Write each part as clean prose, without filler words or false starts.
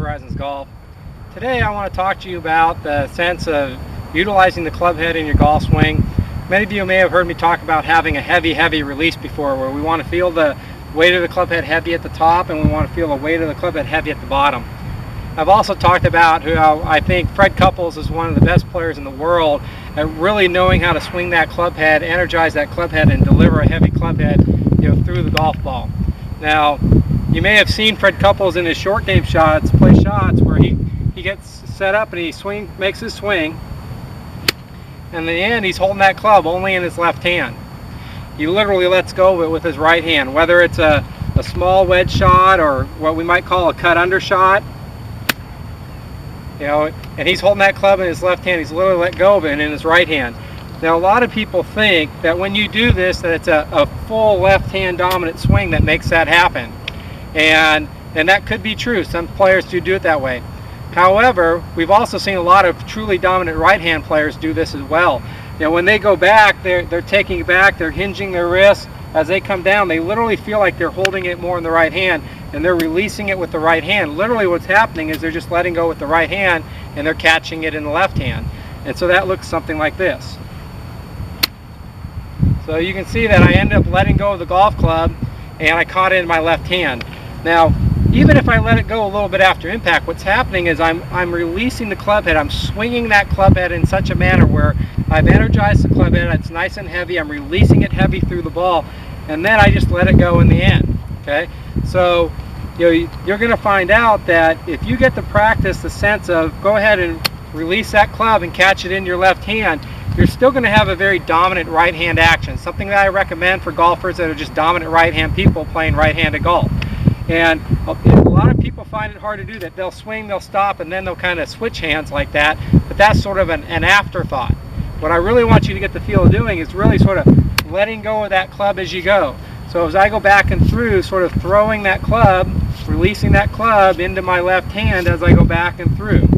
Horizons Golf. Today I want to talk to you about the sense of utilizing the club head in your golf swing. Many of you may have heard me talk about having a heavy release before, where we want to feel the weight of the club head heavy at the top and we want to feel the weight of the club head heavy at the bottom. I've also talked about how I think Fred Couples is one of the best players in the world at really knowing how to swing that club head, energize that club head, and deliver a heavy club head, through the golf ball. Now, you may have seen Fred Couples in his short game shots play shots where he gets set up and he makes his swing, and in the end he's holding that club only in his left hand. He literally lets go of it with his right hand, whether it's a small wedge shot or what we might call a cut under shot. And he's holding that club in his left hand. He's literally let go of it in his right hand. Now, a lot of people think that when you do this, that it's a full left hand dominant swing that makes that happen. And that could be true. Some players do it that way. However, we've also seen a lot of truly dominant right hand players do this as well. When they go back, they're taking it back, they're hinging their wrists. As they come down, they literally feel like they're holding it more in the right hand and they're releasing it with the right hand. Literally what's happening is they're just letting go with the right hand and they're catching it in the left hand. And so that looks something like this. So you can see that I ended up letting go of the golf club and I caught it in my left hand. Now, even if I let it go a little bit after impact, what's happening is I'm releasing the club head. I'm swinging that club head in such a manner where I've energized the club head. It's nice and heavy. I'm releasing it heavy through the ball, and then I just let it go in the end. Okay, so you're going to find out that if you get to practice the sense of go ahead and release that club and catch it in your left hand, you're still going to have a very dominant right hand action, something that I recommend for golfers that are just dominant right hand people playing right-handed golf. And a lot of people find it hard to do that. They'll swing, they'll stop, and then they'll kind of switch hands like that, but that's sort of an afterthought. What I really want you to get the feel of doing is really sort of letting go of that club as you go. So as I go back and through, sort of throwing that club, releasing that club into my left hand as I go back and through.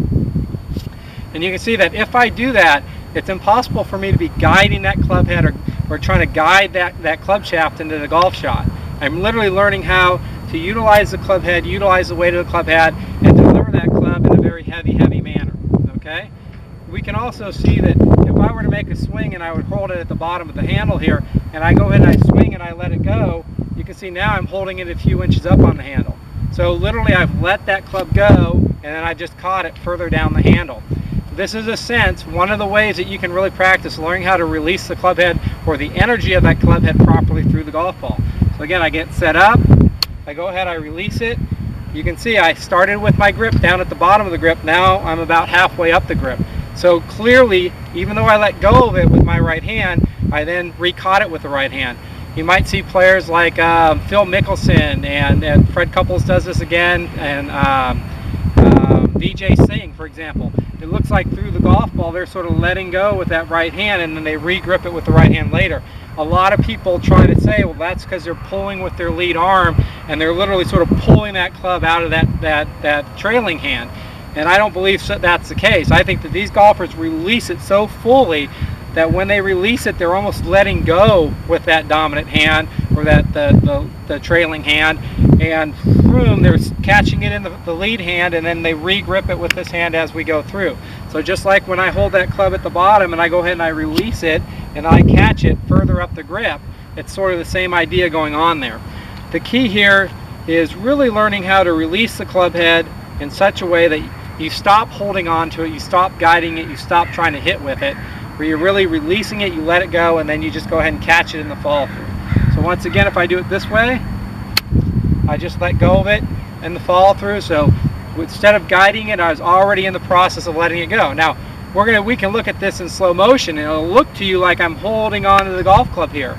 And you can see that if I do that, it's impossible for me to be guiding that club head or trying to guide that club shaft into the golf shot. I'm literally learning how to utilize the club head, utilize the weight of the club head, and deliver that club in a very heavy manner. Okay? We can also see that if I were to make a swing and I would hold it at the bottom of the handle here, and I go ahead and I swing and I let it go, you can see now I'm holding it a few inches up on the handle. So literally I've let that club go, and then I just caught it further down the handle. This is a sense, one of the ways that you can really practice learning how to release the club head or the energy of that club head properly through the golf ball. So again, I get set up, I go ahead, I release it. You can see I started with my grip down at the bottom of the grip. Now I'm about halfway up the grip. So clearly, even though I let go of it with my right hand, I then re-caught it with the right hand. You might see players like Phil Mickelson, and Fred Couples does this again, and Vijay Singh, for example. It looks like through the golf ball they're sort of letting go with that right hand and then they re-grip it with the right hand later. A lot of people try to say, well, that's because they're pulling with their lead arm and they're literally sort of pulling that club out of that trailing hand. And I don't believe that's the case. I think that these golfers release it so fully that when they release it, they're almost letting go with that dominant hand or the trailing hand, and boom, they're catching it in the lead hand, and then they re-grip it with this hand as we go through. So just like when I hold that club at the bottom and I go ahead and I release it and I catch it further up the grip, it's sort of the same idea going on there. The key here is really learning how to release the club head in such a way that you stop holding on to it, you stop guiding it, you stop trying to hit with it, where you're really releasing it, you let it go, and then you just go ahead and catch it in the follow through. So once again, if I do it this way, I just let go of it in the follow through. So instead of guiding it, I was already in the process of letting it go. Now we can look at this in slow motion and it'll look to you like I'm holding on to the golf club here.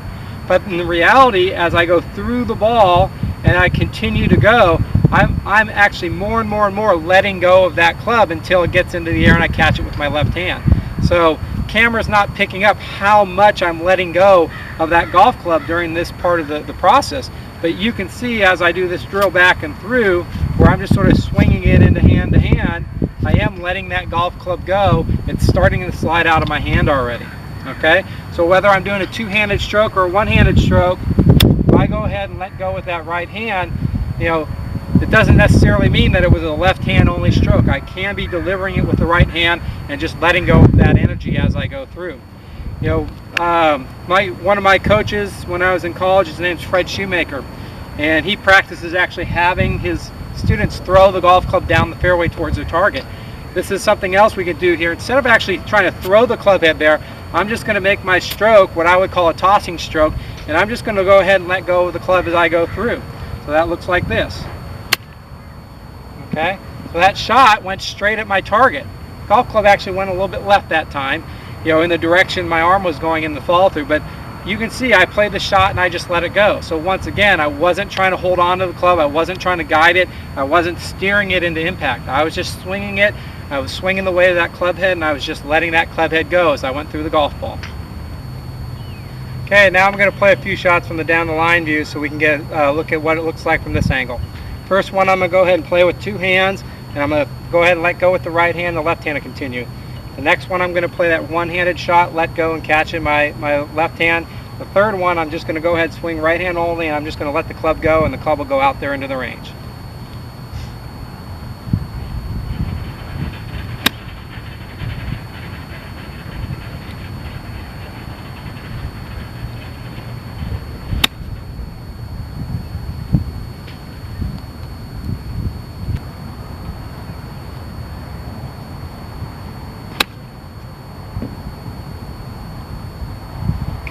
But in reality, as I go through the ball and I continue to go, I'm actually more and more letting go of that club until it gets into the air and I catch it with my left hand. So camera's not picking up how much I'm letting go of that golf club during this part of the process, but you can see as I do this drill back and through, where I'm just sort of swinging it into hand to hand, I am letting that golf club go. It's starting to slide out of my hand already. Okay, so whether I'm doing a two-handed stroke or a one-handed stroke, if I go ahead and let go with that right hand, it doesn't necessarily mean that it was a left hand only stroke. I can be delivering it with the right hand and just letting go of that energy as I go through. You know, one of my coaches when I was in college, his name's Fred Shoemaker, and he practices actually having his students throw the golf club down the fairway towards their target. This is something else we can do here. Instead of actually trying to throw the club head there, I'm just going to make my stroke what I would call a tossing stroke, and I'm just going to go ahead and let go of the club as I go through. So that looks like this. Okay, so that shot went straight at my target. Golf club actually went a little bit left that time, you know, in the direction my arm was going in the follow through, but you can see I played the shot and I just let it go. So once again, I wasn't trying to hold on to the club, I wasn't trying to guide it, I wasn't steering it into impact. I was just swinging it, I was swinging the way of that club head, and I was just letting that club head go as I went through the golf ball. Okay, now I'm going to play a few shots from the down the line view so we can get a look at what it looks like from this angle. First one I'm going to go ahead and play with two hands, and I'm going to go ahead and let go with the right hand, the left hand to continue. The next one I'm going to play that one-handed shot, let go and catch in my left hand. The third one I'm just going to go ahead and swing right hand only, and I'm just going to let the club go, and the club will go out there into the range.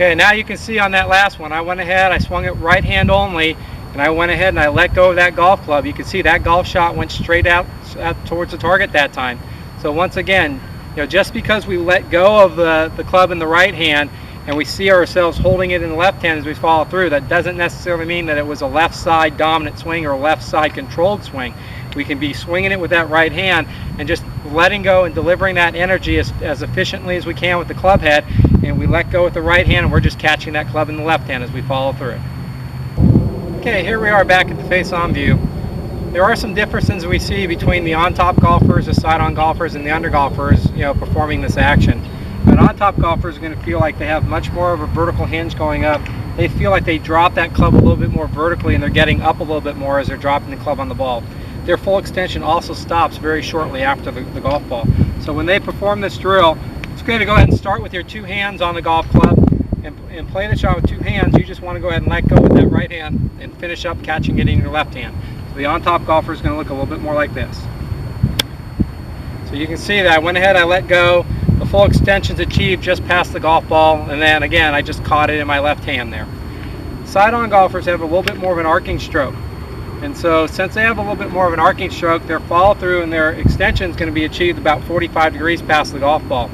Okay, now you can see on that last one, I went ahead, I swung it right hand only, and I went ahead and I let go of that golf club. You can see that golf shot went straight out towards the target that time. So once again, you know, just because we let go of the club in the right hand and we see ourselves holding it in the left hand as we follow through, that doesn't necessarily mean that it was a left side dominant swing or a left side controlled swing. We can be swinging it with that right hand and just letting go and delivering that energy as efficiently as we can with the club head, and we let go with the right hand and we're just catching that club in the left hand as we follow through. Okay, here we are back at the face-on view. There are some differences we see between the on-top golfers, the side-on golfers, and the under golfers, you know, performing this action. An on-top golfer is going to feel like they have much more of a vertical hinge going up. They feel like they drop that club a little bit more vertically and they're getting up a little bit more as they're dropping the club on the ball. Their full extension also stops very shortly after the golf ball. So when they perform this drill, it's great to go ahead and start with your two hands on the golf club and play the shot with two hands. You just want to go ahead and let go with that right hand and finish up catching it in your left hand. So the on-top golfer is going to look a little bit more like this. So you can see that I went ahead, I let go, the full extension's achieved just past the golf ball, and then again I just caught it in my left hand there. Side-on golfers have a little bit more of an arcing stroke. And so since they have a little bit more of an arcing stroke, their follow through and their extension is going to be achieved about 45 degrees past the golf ball.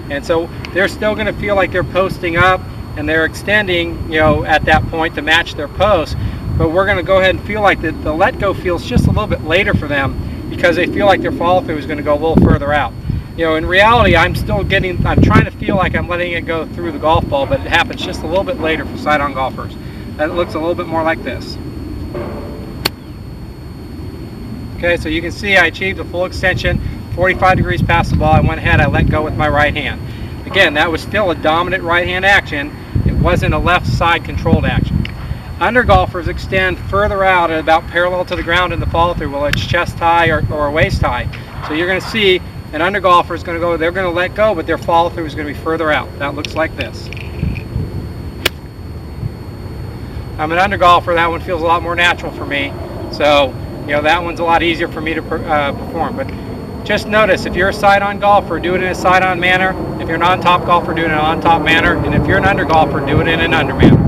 And so they're still going to feel like they're posting up and they're extending, you know, at that point to match their post. But we're going to go ahead and feel like the let go feels just a little bit later for them because they feel like their follow through is going to go a little further out. You know, in reality, I'm trying to feel like I'm letting it go through the golf ball, but it happens just a little bit later for side-on golfers. That looks a little bit more like this. Okay, so you can see I achieved a full extension, 45 degrees past the ball. I went ahead, I let go with my right hand. Again, that was still a dominant right hand action. It wasn't a left side controlled action. Under golfers extend further out at about parallel to the ground in the follow through, whether it's chest high or waist high. So you're going to see an under golfer is going to go, they're going to let go, but their follow through is going to be further out. That looks like this. I'm an under golfer, that one feels a lot more natural for me. So, you know, that one's a lot easier for me to perform. But just notice, if you're a side-on golfer, do it in a side-on manner. If you're an on-top golfer, do it in an on-top manner. And if you're an under golfer, do it in an under manner.